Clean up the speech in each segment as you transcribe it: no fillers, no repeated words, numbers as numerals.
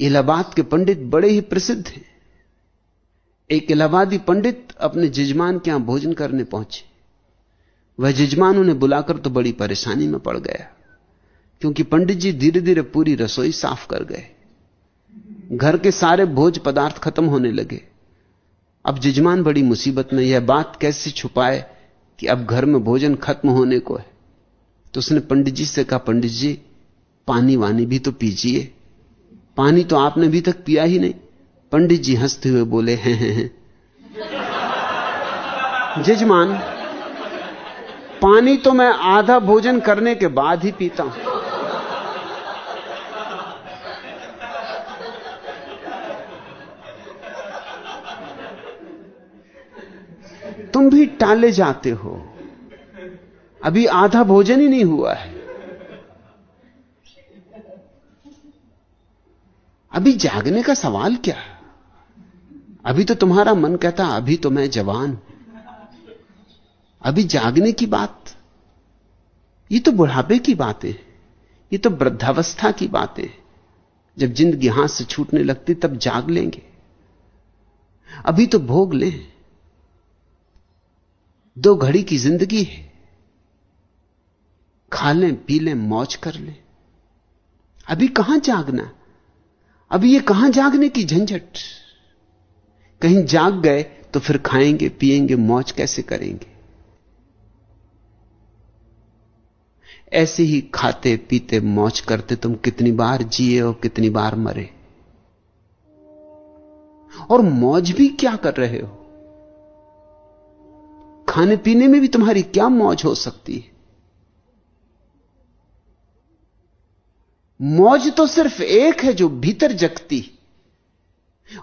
इलाहाबाद के पंडित बड़े ही प्रसिद्ध हैं। एक इलाहाबादी पंडित अपने जजमान के यहां भोजन करने पहुंचे। वह जजमान उन्हें बुलाकर तो बड़ी परेशानी में पड़ गया, क्योंकि पंडित जी धीरे धीरे पूरी रसोई साफ कर गए। घर के सारे भोज पदार्थ खत्म होने लगे। अब जजमान बड़ी मुसीबत में, यह बात कैसे छुपाए कि अब घर में भोजन खत्म होने को है। तो उसने पंडित जी से कहा, पंडित जी पानी वानी भी तो पीजिए, पानी तो आपने अभी तक पिया ही नहीं। पंडित जी हंसते हुए बोले, हैं। जजमान, पानी तो मैं आधा भोजन करने के बाद ही पीता हूं। तुम भी टाले जाते हो, अभी आधा भोजन ही नहीं हुआ है। अभी जागने का सवाल क्या? अभी तो तुम्हारा मन कहता अभी तो मैं जवान हूं, अभी जागने की बात? ये तो बुढ़ापे की बातें, ये तो वृद्धावस्था की बातें। जब जिंदगी हाथ से छूटने लगती तब जाग लेंगे, अभी तो भोग लें। 2 घड़ी की जिंदगी है, खा लें, पी लें, मौज कर लें। अभी कहां जागना? अभी ये कहां जागने की झंझट? कहीं जाग गए तो फिर खाएंगे, पिएंगे, मौज कैसे करेंगे? ऐसे ही खाते पीते मौज करते तुम कितनी बार जिए और कितनी बार मरे। और मौज भी क्या कर रहे हो? खाने पीने में भी तुम्हारी क्या मौज हो सकती है? मौज तो सिर्फ एक है जो भीतर जगती,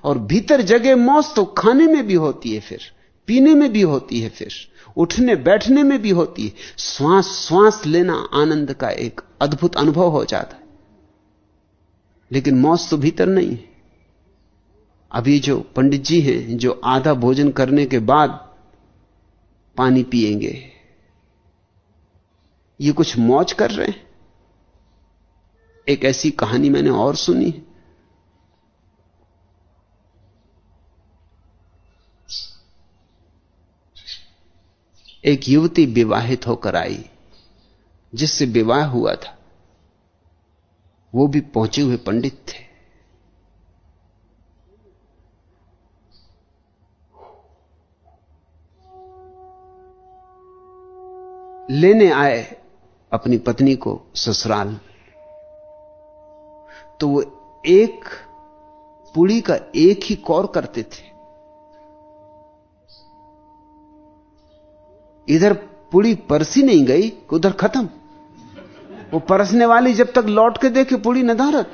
और भीतर जगे मौज तो खाने में भी होती है, फिर पीने में भी होती है, फिर उठने बैठने में भी होती है। श्वास श्वास लेना आनंद का एक अद्भुत अनुभव हो जाता है। लेकिन मौज तो भीतर नहीं है। अभी जो पंडित जी हैं जो आधा भोजन करने के बाद पानी पिएंगे, ये कुछ मौज कर रहे हैं? एक ऐसी कहानी मैंने और सुनी है। एक युवती विवाहित होकर आई, जिससे विवाह हुआ था वो भी पहुंचे हुए पंडित थे। लेने आए अपनी पत्नी को ससुराल, तो वो एक पुड़ी का एक ही कौर करते थे। इधर पुड़ी परसी नहीं गई, उधर खत्म। वो परसने वाली जब तक लौट के देखे पुड़ी नदारत।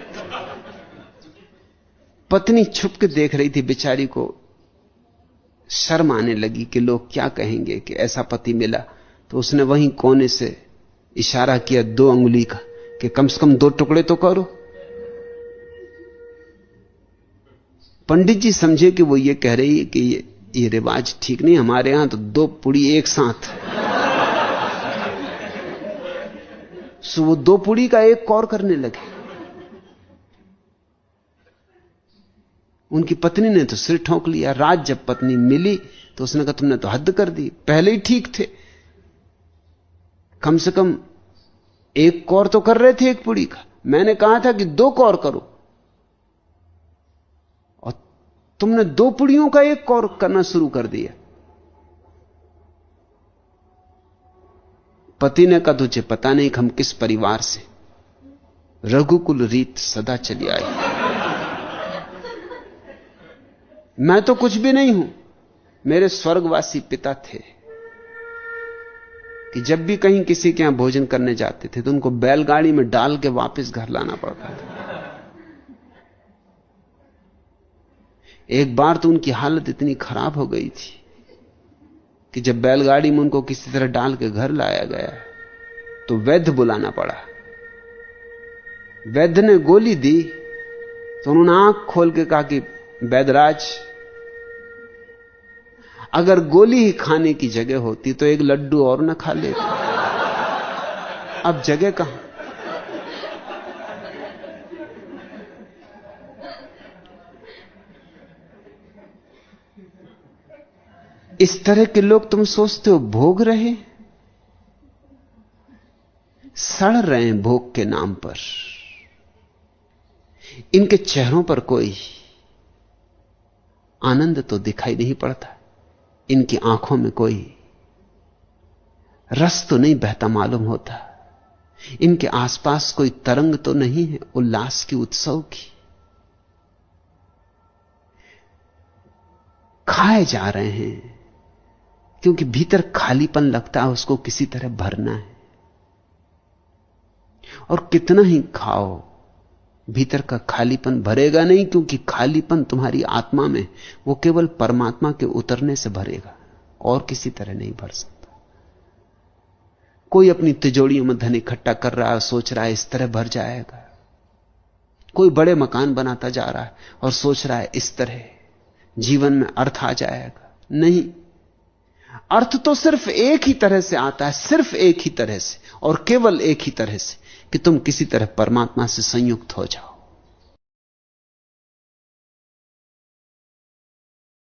पत्नी छुप के देख रही थी, बेचारी को शर्म आने लगी कि लोग क्या कहेंगे कि ऐसा पति मिला। तो उसने वहीं कोने से इशारा किया 2 अंगुली का कि कम से कम 2 टुकड़े तो करो। पंडित जी समझे कि वो ये कह रही है कि ये रिवाज ठीक नहीं, हमारे यहां तो 2 पुड़ी एक साथ। सो वो 2 पुड़ी का एक कौर करने लगे। उनकी पत्नी ने तो सिर ठोंक लिया। रात जब पत्नी मिली तो उसने कहा तुमने तो हद कर दी, पहले ही ठीक थे, कम से कम एक कौर तो कर रहे थे एक पुड़ी का। मैंने कहा था कि 2 कौर करो, और तुमने 2 पुड़ियों का एक कौर करना शुरू कर दिया। पति ने कहा तुझे पता नहीं कि हम किस परिवार से, रघुकुल रीत सदा चली आई। मैं तो कुछ भी नहीं हूं, मेरे स्वर्गवासी पिता थे कि जब भी कहीं किसी के यहां भोजन करने जाते थे तो उनको बैलगाड़ी में डाल के वापस घर लाना पड़ता था। एक बार तो उनकी हालत इतनी खराब हो गई थी कि जब बैलगाड़ी में उनको किसी तरह डाल के घर लाया गया तो वैद्य बुलाना पड़ा। वैद्य ने गोली दी तो उन्होंने आंख खोल के कहा कि वैद्यराज, अगर गोली ही खाने की जगह होती तो एक लड्डू और न खा लेते, अब जगह कहां। इस तरह के लोग तुम सोचते हो भोग रहे, सड़ रहे हैं भोग के नाम पर। इनके चेहरों पर कोई आनंद तो दिखाई नहीं पड़ता, इनकी आंखों में कोई रस तो नहीं बहता मालूम होता, इनके आसपास कोई तरंग तो नहीं है उल्लास की, उत्सव की। खाए जा रहे हैं क्योंकि भीतर खालीपन लगता है, उसको किसी तरह भरना है। और कितना ही खाओ, भीतर का खालीपन भरेगा नहीं, क्योंकि खालीपन तुम्हारी आत्मा में, वो केवल परमात्मा के उतरने से भरेगा, और किसी तरह नहीं भर सकता। कोई अपनी तिजोरियों में धन इकट्ठा कर रहा है, सोच रहा है इस तरह भर जाएगा। कोई बड़े मकान बनाता जा रहा है और सोच रहा है इस तरह जीवन में अर्थ आ जाएगा। नहीं, अर्थ तो सिर्फ एक ही तरह से आता है, सिर्फ एक ही तरह से, और केवल एक ही तरह से, कि तुम किसी तरह परमात्मा से संयुक्त हो जाओ।